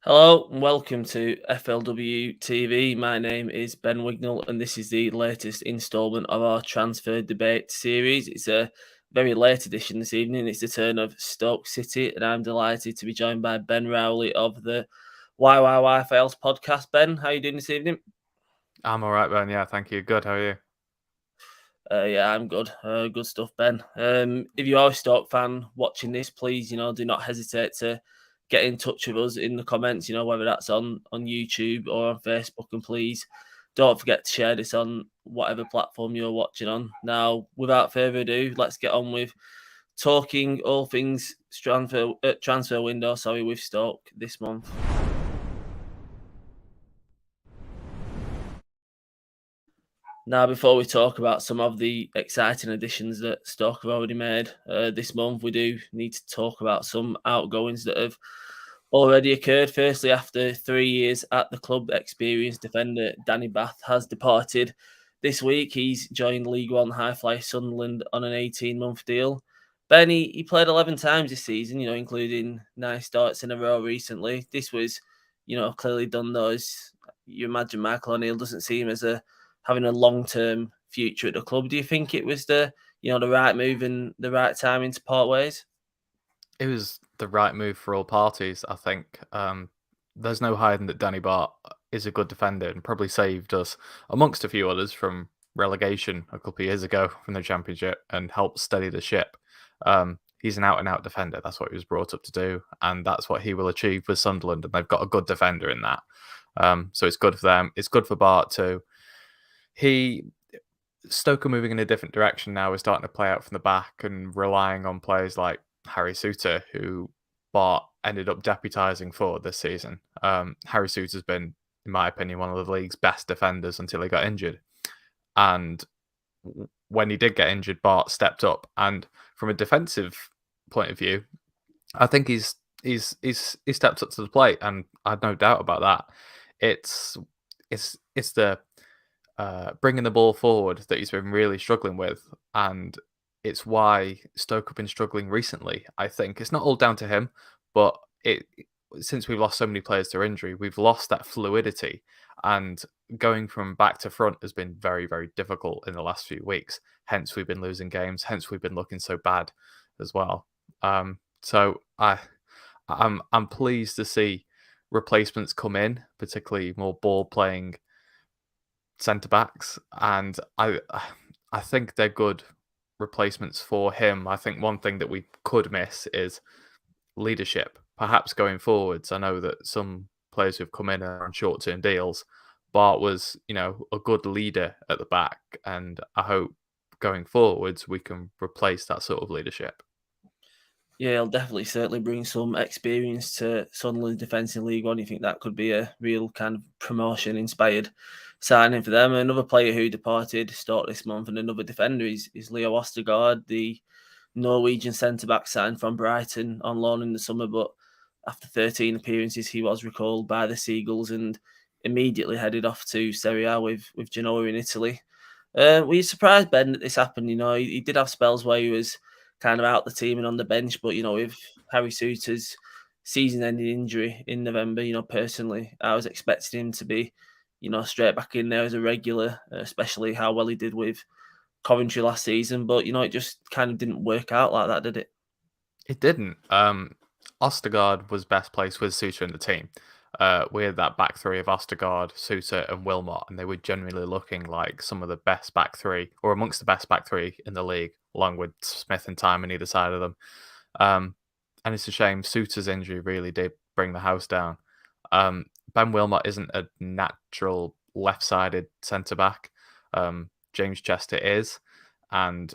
Hello and welcome to FLW TV. My name is Ben Wignall and this is the latest instalment of our transfer debate series. It's a very late edition this evening. It's the turn of Stoke City and I'm delighted to be joined by Ben Rowley of the YYY Files Podcast. Ben, how are you doing this evening? I'm all right, Ben. Yeah, thank you. Good. How are you? Yeah, I'm good. Good stuff, Ben. If you are a Stoke fan watching this, please, do not hesitate to get in touch with us in the comments. Whether that's on YouTube or on Facebook, and please don't forget to share this on whatever platform you're watching on. Now, without further ado, let's get on with talking all things transfer window. Sorry, with Stoke this month. Now, before we talk about some of the exciting additions that Stoke have already made this month, we do need to talk about some outgoings that have already occurred. Firstly, after 3 years at the club, experienced defender Danny Bath has departed this week. He's joined League One high fly Sunderland on an 18-month deal. Ben, he played 11 times this season, including 9 starts in a row recently. This was, clearly done those. You imagine Michael O'Neill doesn't see him as having a long-term future at the club. Do you think it was the right move and the right timing to part ways? It was the right move for all parties, I think. There's no hiding that Danny Bart is a good defender and probably saved us, amongst a few others, from relegation a couple of years ago from the Championship and helped steady the ship. He's an out-and-out defender. That's what he was brought up to do, and that's what he will achieve with Sunderland, and they've got a good defender in that. So it's good for them. It's good for Bart too. Stoke are moving in a different direction now. We're starting to play out from the back and relying on players like Harry Souttar, who Bart ended up deputising for this season. Harry Souttar's been, in my opinion, one of the league's best defenders until he got injured. And when he did get injured, Bart stepped up. And from a defensive point of view, I think he's stepped up to the plate, and I had no doubt about that. It's the bringing the ball forward that he's been really struggling with, and it's why Stoke have been struggling recently. I think it's not all down to him, but since we've lost so many players to injury, we've lost that fluidity, and going from back to front has been very, very difficult in the last few weeks. Hence, we've been losing games. Hence, we've been looking so bad as well. So I'm pleased to see replacements come in, particularly more ball playing centre backs, and I think they're good replacements for him. I think one thing that we could miss is leadership, perhaps going forwards. I know that some players who've come in are on short-term deals. Bart was, a good leader at the back, and I hope going forwards we can replace that sort of leadership. Yeah, he'll definitely certainly bring some experience to Sunderland's defence in League One. You think that could be a real kind of promotion-inspired signing for them? Another player who departed Stoke this month and another defender is Leo Ostergaard, the Norwegian centre-back signed from Brighton on loan in the summer, but after 13 appearances, he was recalled by the Seagulls and immediately headed off to Serie A with Genoa in Italy. Were you surprised, Ben, that this happened? He did have spells where he was kind of out the team and on the bench, but with Harry Souttar's season-ending injury in November, personally, I was expecting him to be, straight back in there as a regular, especially how well he did with Coventry last season. But it just kind of didn't work out like that, did it? It didn't. Ostergaard was best placed with Souttar in the team. We had that back three of Ostergaard, Souttar, and Wilmot, and they were generally looking like some of the best back three, or amongst the best back three in the league, along with Smith and Time on either side of them. And it's a shame Souttar's injury really did bring the house down. Ben Wilmot isn't a natural left-sided centre back. James Chester is, and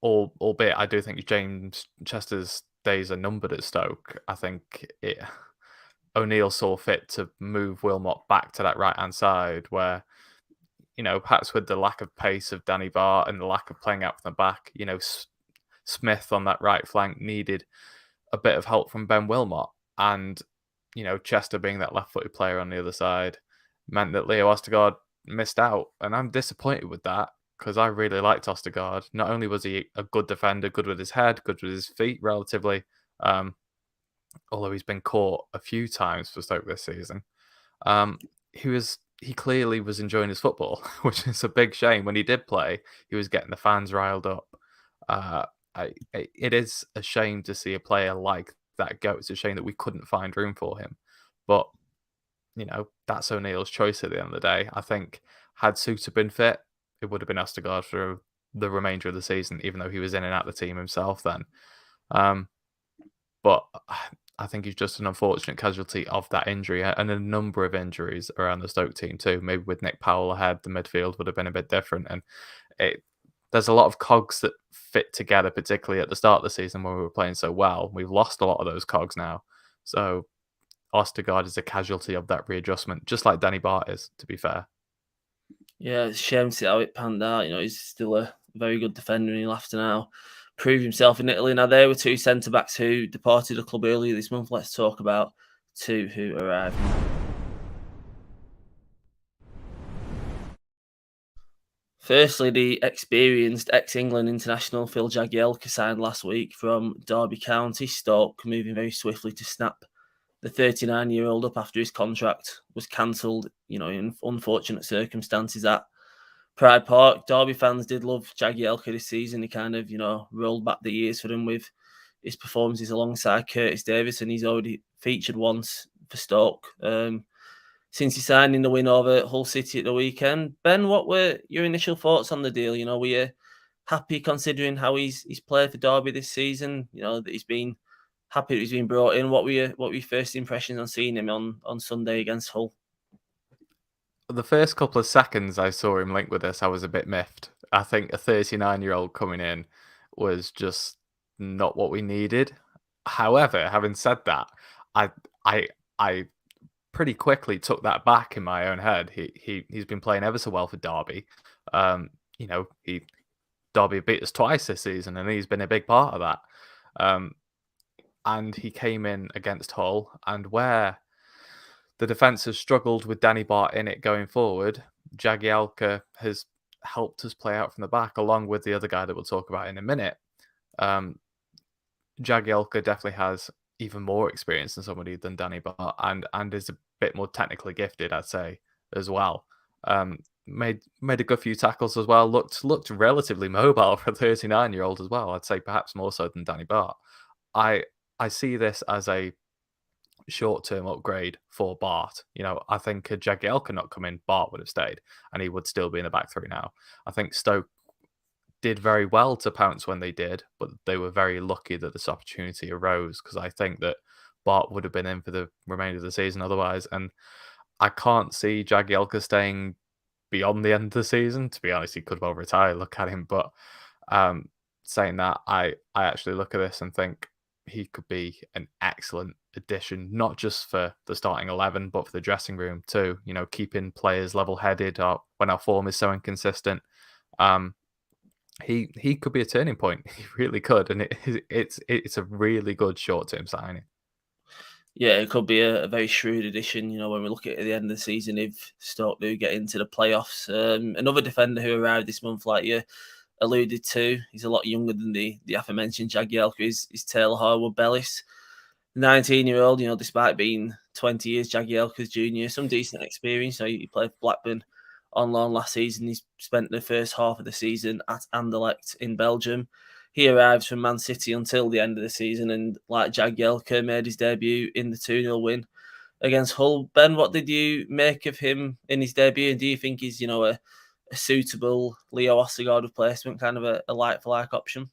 albeit I do think James Chester's days are numbered at Stoke. I think O'Neill saw fit to move Wilmot back to that right hand side where, perhaps with the lack of pace of Danny Bart and the lack of playing out from the back, Smith on that right flank needed a bit of help from Ben Wilmot. And, Chester being that left footed player on the other side meant that Leo Ostergaard missed out. And I'm disappointed with that because I really liked Ostergaard. Not only was he a good defender, good with his head, good with his feet relatively, although he's been caught a few times for Stoke this season. He clearly was enjoying his football, which is a big shame. When he did play, he was getting the fans riled up. Uh, it is a shame to see a player like that go. It's a shame that we couldn't find room for him, but that's O'Neill's choice at the end of the day. I think had Suter been fit, it would have been Ostergaard for the remainder of the season, even though he was in and out of the team himself then. But I think he's just an unfortunate casualty of that injury and a number of injuries around the Stoke team too. Maybe with Nick Powell ahead, the midfield would have been a bit different. And there's a lot of cogs that fit together, particularly at the start of the season when we were playing so well. We've lost a lot of those cogs now. So Ostergaard is a casualty of that readjustment, just like Danny Bart is, to be fair. Yeah, it's a shame to see how it panned out. He's still a very good defender, and he'll have to now prove himself in Italy. Now, there were two centre-backs who departed the club earlier this month. Let's talk about two who arrived. Firstly, the experienced ex-England international Phil Jagielka signed last week from Derby County. Stoke moving very swiftly to snap the 39-year-old up after his contract was cancelled, in unfortunate circumstances at Pride Park. Derby fans did love Jagielka this season. He kind of, rolled back the years for him with his performances alongside Curtis Davis, and he's already featured once for Stoke since he signed in the win over Hull City at the weekend. Ben, what were your initial thoughts on the deal? Were you happy considering how he's played for Derby this season? That he's been happy that he's been brought in. What were your first impressions on seeing him on Sunday against Hull? The first couple of seconds I saw him linked with us, I was a bit miffed. I think a 39-year-old coming in was just not what we needed. However, having said that, I pretty quickly took that back in my own head. He's been playing ever so well for Derby. Derby beat us twice this season, and he's been a big part of that. And he came in against Hull, and where the defence has struggled with Danny Bart in it going forward, Jagielka has helped us play out from the back, along with the other guy that we'll talk about in a minute. Jagielka definitely has even more experience than somebody than Danny Bart, and is a bit more technically gifted, I'd say, as well. Made a good few tackles as well. Looked relatively mobile for a 39-year-old as well. I'd say perhaps more so than Danny Bart. I see this as a short-term upgrade for Bart. I think had Jagielka not come in, Bart would have stayed, and he would still be in the back three now. I think Stoke did very well to pounce when they did, but they were very lucky that this opportunity arose, because I think that Bart would have been in for the remainder of the season otherwise, and I can't see Jagielka staying beyond the end of the season. To be honest, he could well retire, look at him, but saying that, I actually look at this and think he could be an excellent addition, not just for the starting 11, but for the dressing room too. Keeping players level-headed when our form is so inconsistent. He could be a turning point. He really could, and it's a really good short-term signing. Yeah, it could be a very shrewd addition. When we look at the end of the season, if Stoke do get into the playoffs, another defender who arrived this month, like you alluded to, he's a lot younger than the aforementioned Jagielka, is Taylor Harwood-Bellis. 19-year-old, despite being 20 years Jagielka's junior, some decent experience. He played for Blackburn on loan last season. He's spent the first half of the season at Anderlecht in Belgium. He arrived from Man City until the end of the season, and like Jagielka, made his debut in the 2-0 win against Hull. Ben, what did you make of him in his debut, and do you think he's a suitable Leo Ostergaard replacement, kind of a like-for-like option?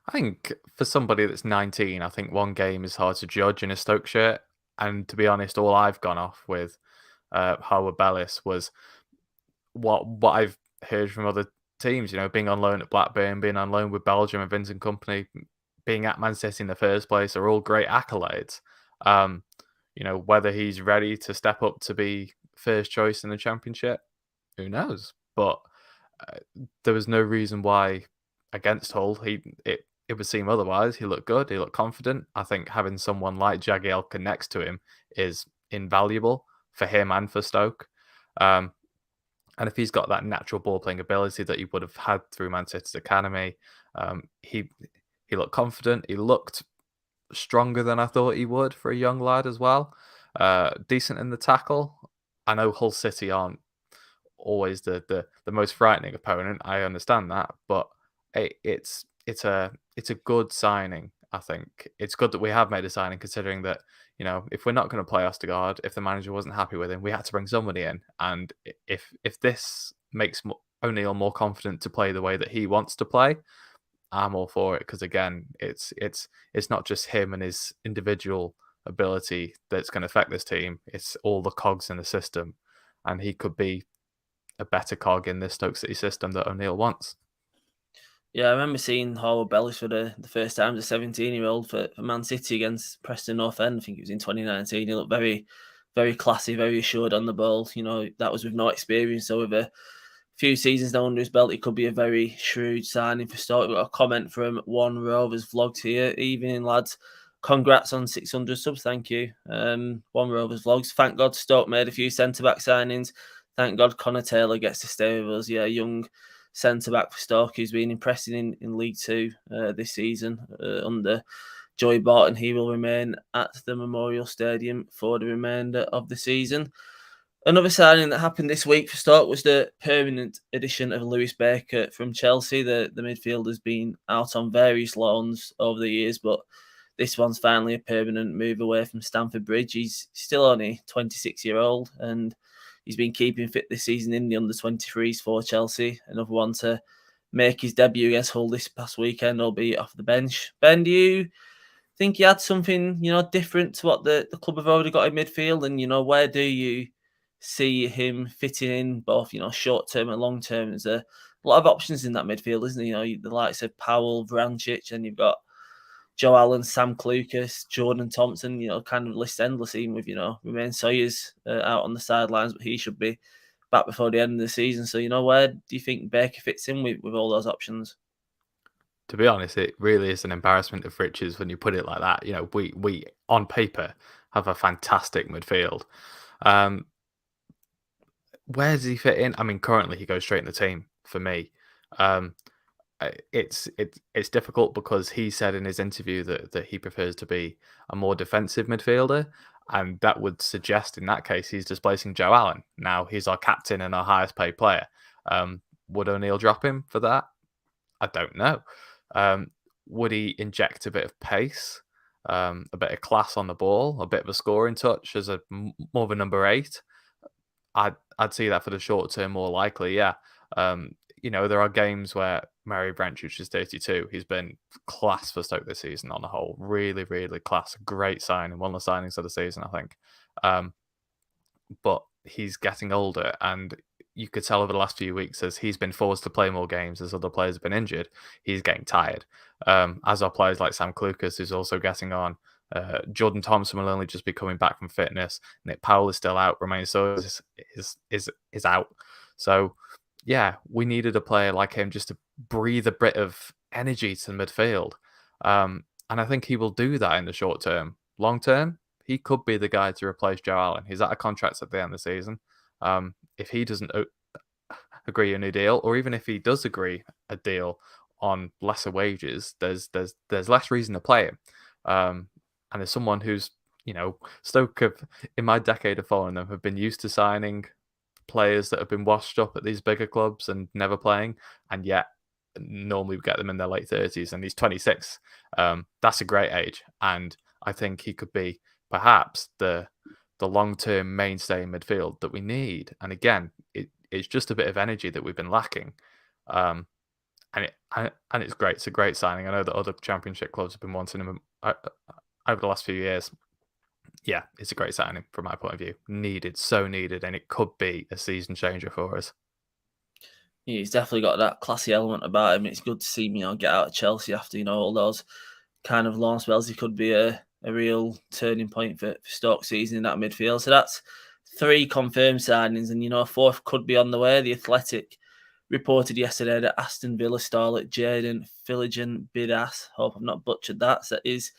I think for somebody that's 19, I think one game is hard to judge in a Stoke shirt. And to be honest, all I've gone off with Harwood-Bellis was what I've heard from other teams, being on loan at Blackburn, being on loan with Belgium and Vincent Kompany, being at Man City in the first place are all great accolades. Whether he's ready to step up to be first choice in the Championship, who knows? But there was no reason why against Hull it would seem otherwise. He looked good. He looked confident. I think having someone like Jagielka next to him is invaluable for him and for Stoke. And if he's got that natural ball-playing ability that he would have had through Man City's academy, he looked confident. He looked stronger than I thought he would for a young lad as well. Decent in the tackle. I know Hull City aren't always the most frightening opponent. I understand that, but it's a good signing. I think it's good that we have made a signing, considering that if we're not going to play Ostergaard, if the manager wasn't happy with him, we had to bring somebody in. And if this makes O'Neill more confident to play the way that he wants to play, I'm all for it, because again, it's not just him and his individual ability that's going to affect this team. It's all the cogs in the system, and he could be a better cog in this Stoke City system that O'Neill wants. Yeah, I remember seeing Harwood-Bellis for the first time as a 17-year-old for Man City against Preston North End. I think it was in 2019. He looked very, very classy, very assured on the ball. That was with no experience. So with a few seasons now under his belt, it could be a very shrewd signing for Stoke. We've got a comment from One Rovers Vlogs here. Evening, lads. Congrats on 600 subs. Thank you. One Rovers Vlogs. Thank God Stoke made a few centre-back signings. Thank God Connor Taylor gets to stay with us. Yeah, young centre-back for Stoke who's been impressing in League Two this season under Joey Barton. He will remain at the Memorial Stadium for the remainder of the season. Another signing that happened this week for Stoke was the permanent addition of Lewis Baker from Chelsea. The midfield has been out on various loans over the years, but this one's finally a permanent move away from Stamford Bridge. He's still only 26-year-old, and he's been keeping fit this season in the under-23s for Chelsea. Another one to make his debut against Hull this past weekend, albeit off the bench. Ben, do you think he had something, different to what the club have already got in midfield? And, where do you see him fitting in both, short term and long term? There's a lot of options in that midfield, isn't there? The likes of Powell, Vrancic, and you've got Joe Allen, Sam Clucas, Jordan Thompson, kind of list endless, even with, Romain Sawyers out on the sidelines, but he should be back before the end of the season. So, where do you think Baker fits in with all those options? To be honest, it really is an embarrassment of riches when you put it like that. We on paper have a fantastic midfield. Where does he fit in? I mean, currently he goes straight in the team for me. It's difficult because he said in his interview that he prefers to be a more defensive midfielder, and that would suggest in that case he's displacing Joe Allen. Now he's our captain and our highest paid player. Would O'Neill drop him for that? I don't know. Would he inject a bit of pace, a bit of class on the ball, a bit of a scoring touch as more of a number 8? I'd see that for the short term more likely, yeah. There are games where Mary Vrancic is 32. He's been class for Stoke this season on the whole. Really, really class. Great signing. One of the signings of the season, I think. But he's getting older, and you could tell over the last few weeks as he's been forced to play more games as other players have been injured, he's getting tired. As are players like Sam Clucas, who's also getting on. Jordan Thompson will only just be coming back from fitness. Nick Powell is still out. Romain Sawyers is out. So yeah, we needed a player like him just to breathe a bit of energy to the midfield. And I think he will do that in the short term. Long term, he could be the guy to replace Joe Allen. He's out of contracts at the end of the season. If he doesn't agree a new deal, or even if he does agree a deal on lesser wages, there's less reason to play him. And as someone who's, Stoke have, in my decade of following them, have been used to signing players that have been washed up at these bigger clubs and never playing, and yet normally we get them in their late 30s, and he's 26. That's a great age, and I think he could be perhaps the long-term mainstay in midfield that we need. And again, it's just a bit of energy that we've been lacking. And it's great. It's a great signing. I know that other Championship clubs have been wanting him over the last few years. Yeah, it's a great signing from my point of view. So needed, and it could be a season changer for us. Yeah, he's definitely got that classy element about him. It's good to see him, get out of Chelsea after, all those kind of loan spells. He could be a real turning point for Stoke season in that midfield. So that's 3 confirmed signings, and, a 4th could be on the way. The Athletic reported yesterday that Aston Villa starlet Jaden Philligan-Bidas, hope I've not butchered that, so is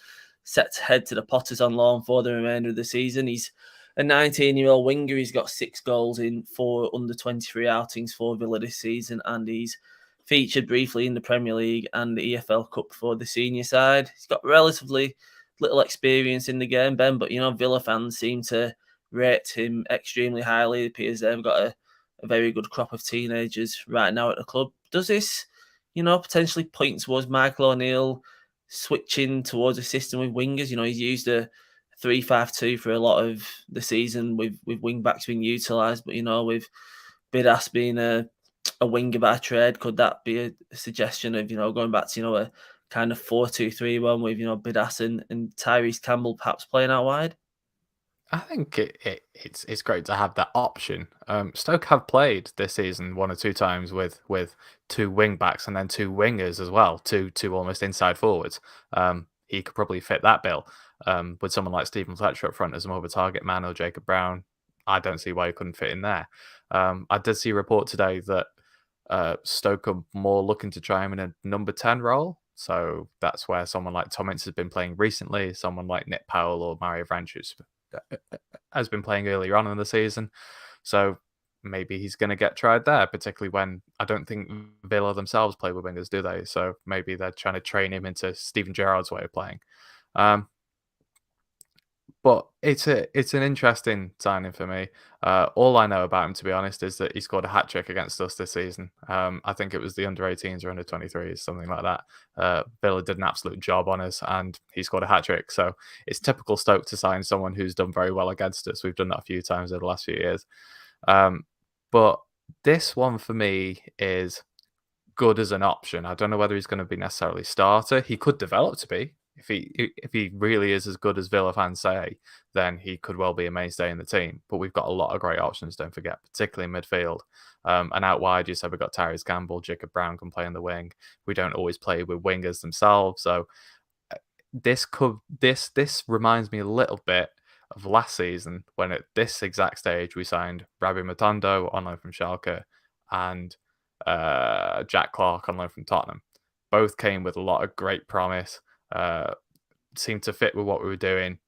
set to head to the Potters on loan for the remainder of the season. He's a 19-year-old winger. He's got 6 goals in 4 under-23 outings for Villa this season, and he's featured briefly in the Premier League and the EFL Cup for the senior side. He's got relatively little experience in the game, Ben. But Villa fans seem to rate him extremely highly. It appears they've got a very good crop of teenagers right now at the club. Does this, potentially point towards Michael O'Neill switching towards a system with wingers? He's used a 3-5-2 for a lot of the season with wing backs being utilised, but with Bidas being a winger by trade, could that be a suggestion of going back to a kind of 4-2-3-1 with Bidas and Tyrese Campbell perhaps playing out wide? I think it's great to have that option. Stoke have played this season one or two times with two wing backs and then two wingers as well, two almost inside forwards. He could probably fit that bill. With someone like Stephen Fletcher up front as more of a target man, or Jacob Brown, I don't see why he couldn't fit in there. I did see a report today that Stoke are more looking to try him in a number 10 role. So that's where someone like Tomins has been playing recently, someone like Nick Powell or Mario Vrancic has been playing earlier on in the season. So maybe he's going to get tried there, particularly when I don't think Villa themselves play with wingers, do they? So maybe they're trying to train him into Steven Gerrard's way of playing. But it's an interesting signing for me. All I know about him, to be honest, is that he scored a hat trick against us this season. I think it was the under-18s or under-23s, something like that. Villa did an absolute job on us, and he scored a hat trick. So it's typical Stoke to sign someone who's done very well against us. We've done that a few times over the last few years. But this one for me is good as an option. I don't know whether he's going to be necessarily starter. He could develop to be. If he really is as good as Villa fans say, then he could well be a mainstay in the team. But we've got a lot of great options, don't forget, particularly in midfield. And out wide, you said we've got Tyrese Campbell, Jacob Brown can play on the wing. We don't always play with wingers themselves. So this reminds me a little bit of last season when at this exact stage we signed Rabbi Matondo on loan from Schalke and Jack Clark on loan from Tottenham. Both came with a lot of great promise. Seemed to fit with what we were doing,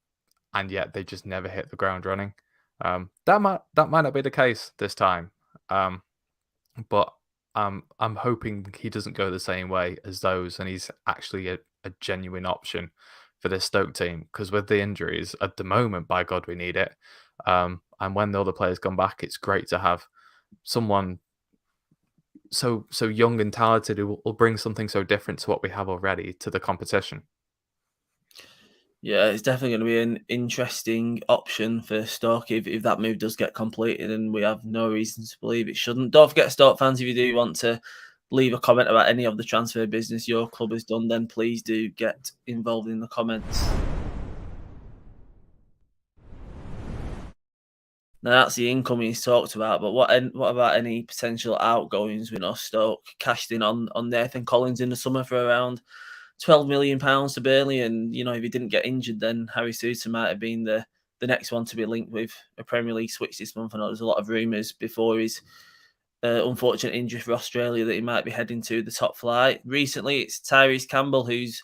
and yet they just never hit the ground running. That might not be the case this time, but I'm hoping he doesn't go the same way as those, and he's actually a genuine option for this Stoke team. Because with the injuries at the moment, by God, we need it. And when the other players come back, it's great to have someone so young and talented who will bring something so different to what we have already to the competition. Yeah, it's definitely going to be an interesting option for Stoke if that move does get completed, and we have no reason to believe it shouldn't. Don't forget, Stoke fans, if you do want to leave a comment about any of the transfer business your club has done, then please do get involved in the comments. Now that's the income he's talked about, but what about any potential outgoings? We know Stoke cashed in on Nathan Collins in the summer for around £12 million to Burnley, and if he didn't get injured, then Harry Souttar might have been the next one to be linked with a Premier League switch this month. I know there's a lot of rumours before his unfortunate injury for Australia that he might be heading to the top flight. Recently, it's Tyrese Campbell who's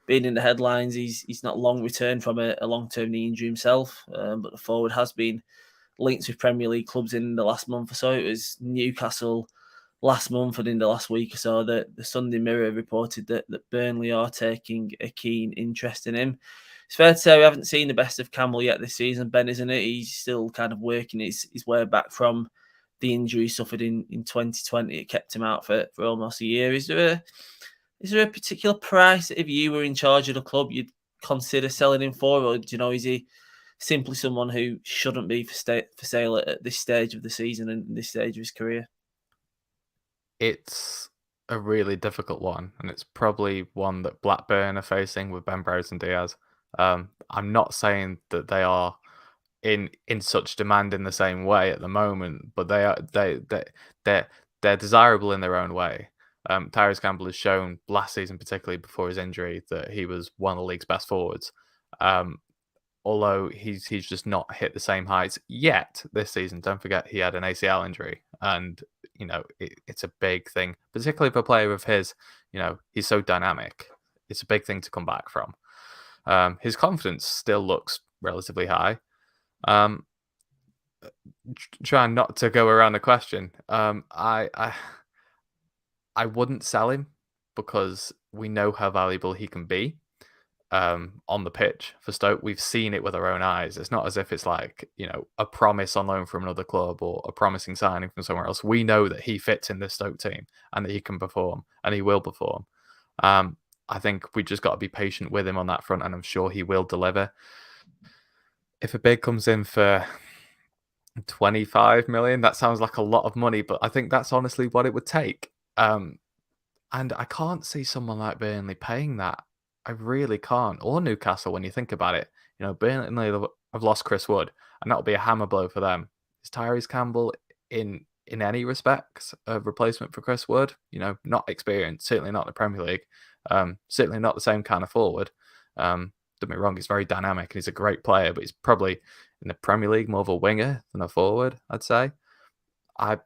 been in the headlines. He's not long returned from a long-term knee injury himself, but the forward has been linked with Premier League clubs in the last month or so. It was Newcastle last month, and in the last week or so, the Sunday Mirror reported that Burnley are taking a keen interest in him. It's fair to say we haven't seen the best of Campbell yet this season, Ben, isn't it? He's still kind of working his way back from the injury he suffered in 2020. It kept him out for almost a year. Is there a particular price that if you were in charge of the club you'd consider selling him for, or is he simply someone who shouldn't be for sale at this stage of the season and this stage of his career? It's a really difficult one, and it's probably one that Blackburn are facing with Ben Rowley and Diaz. I'm not saying that they are in such demand in the same way at the moment, but they're desirable in their own way. Tyrese Campbell has shown last season, particularly before his injury, that he was one of the league's best forwards. Although he's just not hit the same heights yet this season. Don't forget he had an ACL injury, and it's a big thing, particularly for a player of his. He's so dynamic. It's a big thing to come back from. His confidence still looks relatively high. Trying not to go around the question. I wouldn't sell him because we know how valuable he can be. on the pitch for Stoke. We've seen it with our own eyes. It's not as if it's like, a promise on loan from another club or a promising signing from somewhere else. We know that he fits in this Stoke team and that he can perform and he will perform. I think we just got to be patient with him on that front, and I'm sure he will deliver. If a bid comes in for 25 million, that sounds like a lot of money, but I think that's honestly what it would take. And I can't see someone like Burnley paying that. I really can't. Or Newcastle, when you think about it. Burnley have lost Chris Wood, and that'll be a hammer blow for them. Is Tyrese Campbell in any respects a replacement for Chris Wood? Not experienced, certainly not in the Premier League. Certainly not the same kind of forward. Don't get me wrong, he's very dynamic and he's a great player, but he's probably in the Premier League more of a winger than a forward, I'd say. I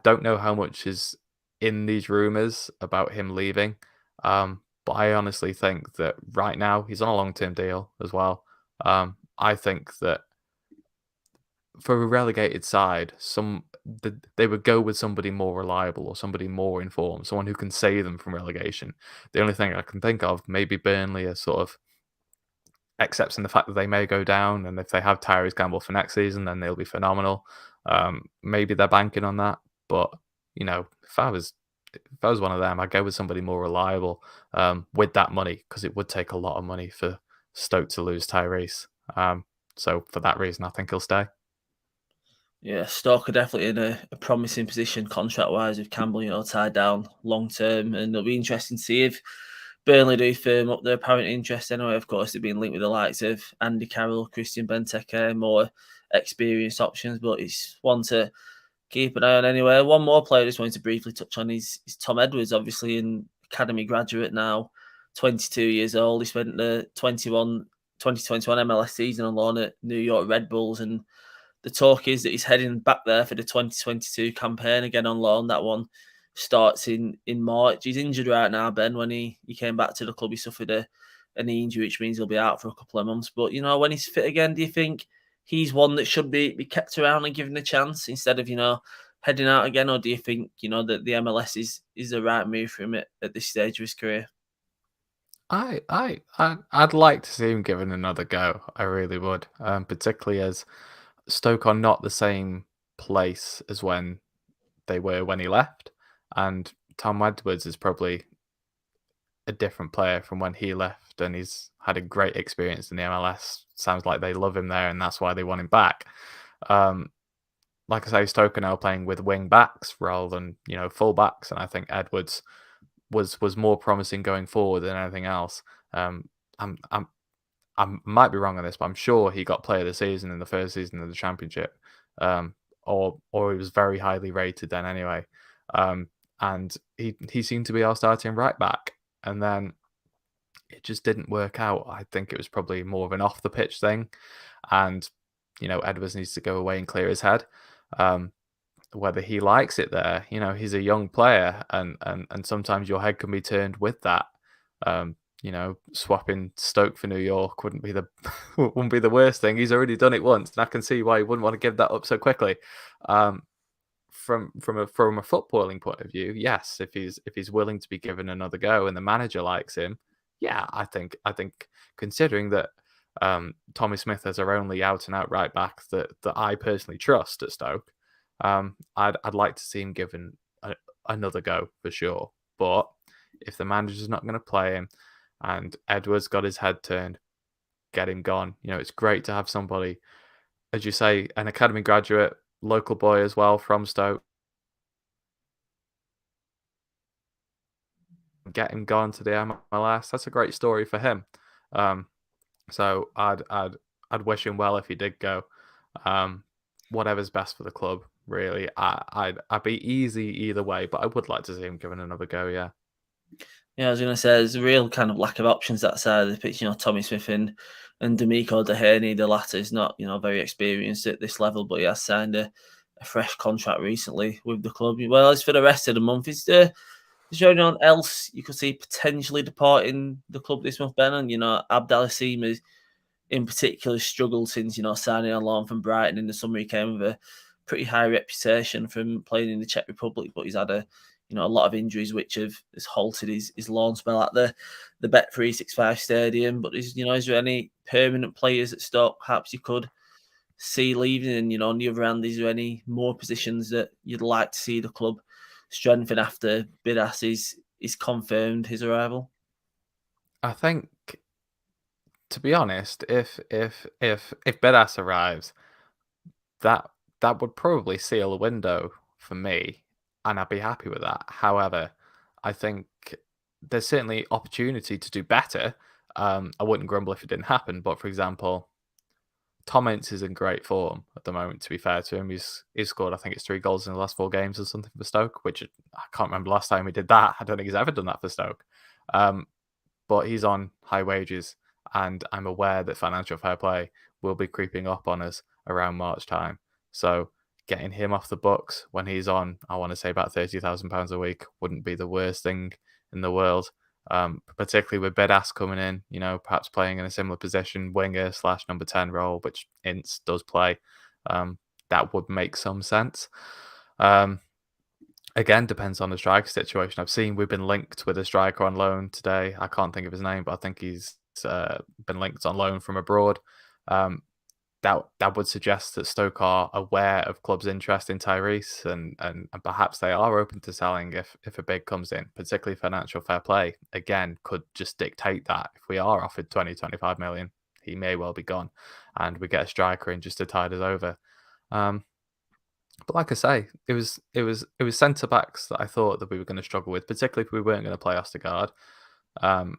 don't know how much is in these rumours about him leaving, but I honestly think that right now he's on a long-term deal as well. I think that for a relegated side, they would go with somebody more reliable or somebody more informed, someone who can save them from relegation. The only thing I can think of, maybe Burnley are sort of accepting the fact that they may go down, and if they have Tyrese Campbell for next season, then they'll be phenomenal. Maybe they're banking on that, but if I was one of them, I'd go with somebody more reliable with that money, because it would take a lot of money for Stoke to lose Tyrese. So for that reason, I think he'll stay. Yeah, Stoke are definitely in a promising position contract-wise with Campbell, tied down long-term, and it'll be interesting to see if Burnley do firm up their apparent interest anyway. Of course, they've been linked with the likes of Andy Carroll, Christian Benteke, more experienced options, but it's one to keep an eye on anyway. One more player I just wanted to briefly touch on is Tom Edwards, obviously an academy graduate now, 22 years old. He spent the 2021 MLS season on loan at New York Red Bulls, and the talk is that he's heading back there for the 2022 campaign again on loan. That one starts in March. He's injured right now, Ben. When he came back to the club, he suffered a knee injury, which means he'll be out for a couple of months. But, when he's fit again, do you think he's one that should be kept around and given a chance instead of, heading out again? Or do you think, that the MLS is the right move for him at this stage of his career? I'd like to see him given another go. I really would, particularly as Stoke are not the same place as when they were when he left, and Tom Edwards is probably a different player from when he left, and he's had a great experience in the MLS. Sounds like they love him there, and that's why they want him back. Like I say, Stoke are now playing with wing backs rather than full backs, and I think Edwards was more promising going forward than anything else. I might be wrong on this, but I'm sure he got player of the season in the first season of the Championship, or he was very highly rated then anyway. And he seemed to be our starting right back, and then it just didn't work out. I think it was probably more of an off the pitch thing, and Edwards needs to go away and clear his head. Whether he likes it there, he's a young player, and sometimes your head can be turned with that. Swapping Stoke for New York wouldn't be the worst thing. He's already done it once, and I can see why he wouldn't want to give that up so quickly. From a footballing point of view, yes, if he's willing to be given another go and the manager likes him, yeah, I think considering that Tommy Smith is our only out and out right back that I personally trust at Stoke, I'd like to see him given another go for sure. But if the manager's not going to play him, and Edwards got his head turned, get him gone. It's great to have somebody, as you say, an academy graduate, local boy as well from Stoke. Get him gone to the MLS. That's a great story for him. So I'd wish him well if he did go. Whatever's best for the club, really. I'd be easy either way, but I would like to see him given another go. Yeah. Yeah, I was going to say there's a real kind of lack of options that side of the pitch. Tommy Smith and D'Amico Dehaney, the latter is not very experienced at this level, but he has signed a fresh contract recently with the club. Well, as for the rest of the month, is there anyone else you could see potentially departing the club this month, Ben? And Abdallah has in particular struggled since signing on loan from Brighton in the summer. He came with a pretty high reputation from playing in the Czech Republic, but he's had a a lot of injuries which has halted his loan spell at the Bet365 Stadium. But is there any permanent players at Stoke perhaps you could see leaving? And on the other hand, is there any more positions that you'd like to see the club strengthen after Bidas is confirmed his arrival? I think, to be honest, if Bidas arrives, that would probably seal the window for me, and I'd be happy with that. However, I think there's certainly opportunity to do better. I wouldn't grumble if it didn't happen, but for example, Tom Ince is in great form at the moment, to be fair to him. He's scored, I think it's 3 goals in the last 4 games or something for Stoke, which I can't remember last time he did that. I don't think he's ever done that for Stoke. But he's on high wages, and I'm aware that financial fair play will be creeping up on us around March time. So getting him off the books when he's on, I want to say about £30,000 a week, wouldn't be the worst thing in the world. Particularly with Bidas coming in, perhaps playing in a similar position, winger / number 10 role, which Ince does play. That would make some sense. Again, depends on the striker situation. I've seen we've been linked with a striker on loan today. I can't think of his name, but I think he's been linked on loan from abroad. That would suggest that Stoke are aware of clubs' interest in Tyrese, and perhaps they are open to selling if a bid comes in. Particularly financial fair play, again, could just dictate that. If we are offered 20-25 million, he may well be gone, and we get a striker in just to tide us over. But like I say, it was centre backs that I thought that we were going to struggle with, particularly if we weren't going to play Ostergaard. And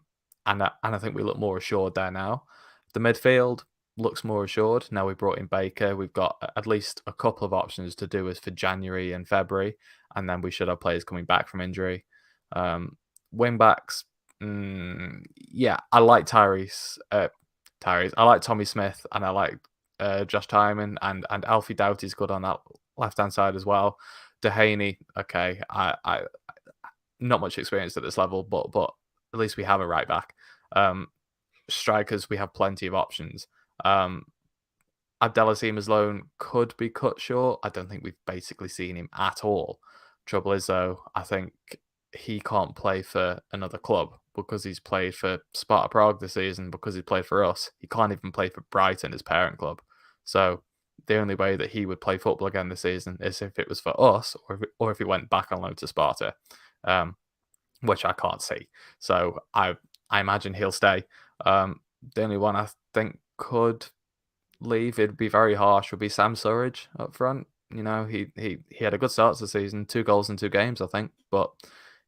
I think we look more assured there now. The midfield looks more assured. Now we brought in Baker. We've got at least a couple of options to do us for January and February, and then we should have players coming back from injury. Wing backs, yeah, I like Tyrese. I like Tommy Smith, and I like Josh Tymon, and Alfie Doughty's good on that left-hand side as well. Dehaney, okay, I not much experience at this level, but at least we have a right back. Strikers, we have plenty of options. Abdelazima's loan could be cut short. I don't think we've basically seen him at all. Trouble is, though, I think he can't play for another club because he's played for Sparta Prague this season, because he played for us. He can't even play for Brighton, his parent club. So the only way that he would play football again this season is if it was for us, or if he went back on loan to Sparta, which I can't see. So I imagine he'll stay. The only one I think could leave, it'd be very harsh, would be Sam Surridge up front. He had a good start to the season, 2 goals in 2 games, I think, but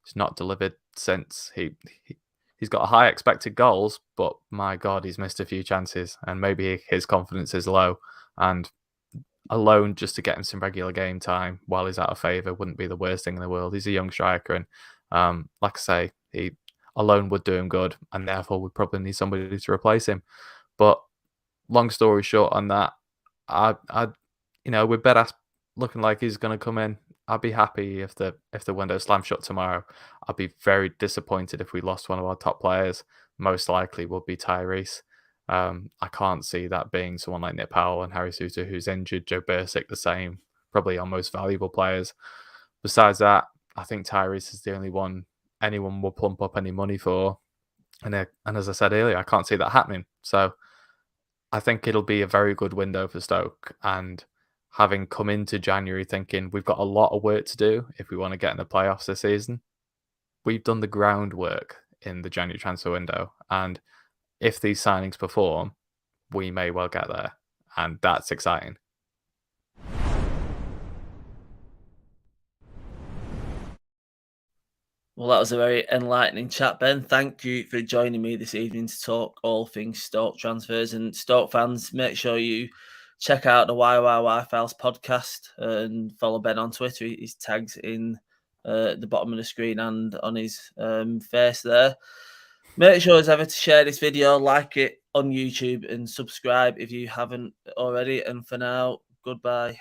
he's not delivered since. He's got a high expected goals, but my God, he's missed a few chances, and maybe his confidence is low, and a loan just to get him some regular game time while he's out of favour wouldn't be the worst thing in the world. He's a young striker, and like I say, a loan would do him good, and therefore we probably need somebody to replace him. But long story short on that, with Bidas looking like he's going to come in, I'd be happy if the window slammed shut tomorrow. I'd be very disappointed if we lost one of our top players. Most likely would be Tyrese. I can't see that being someone like Nick Powell and Harry Suter, who's injured, Joe Bursick the same, probably our most valuable players. Besides that, I think Tyrese is the only one anyone will plump up any money for. And as I said earlier, I can't see that happening. So I think it'll be a very good window for Stoke. And having come into January thinking we've got a lot of work to do if we want to get in the playoffs this season, we've done the groundwork in the January transfer window. And if these signings perform, we may well get there. And that's exciting. Well, that was a very enlightening chat, Ben. Thank you for joining me this evening to talk all things Stoke transfers. And Stoke fans, make sure you check out the YYY Files podcast and follow Ben on Twitter. His tags in the bottom of the screen and on his face there. Make sure as ever to share this video, like it on YouTube, and subscribe if you haven't already. And for now, goodbye.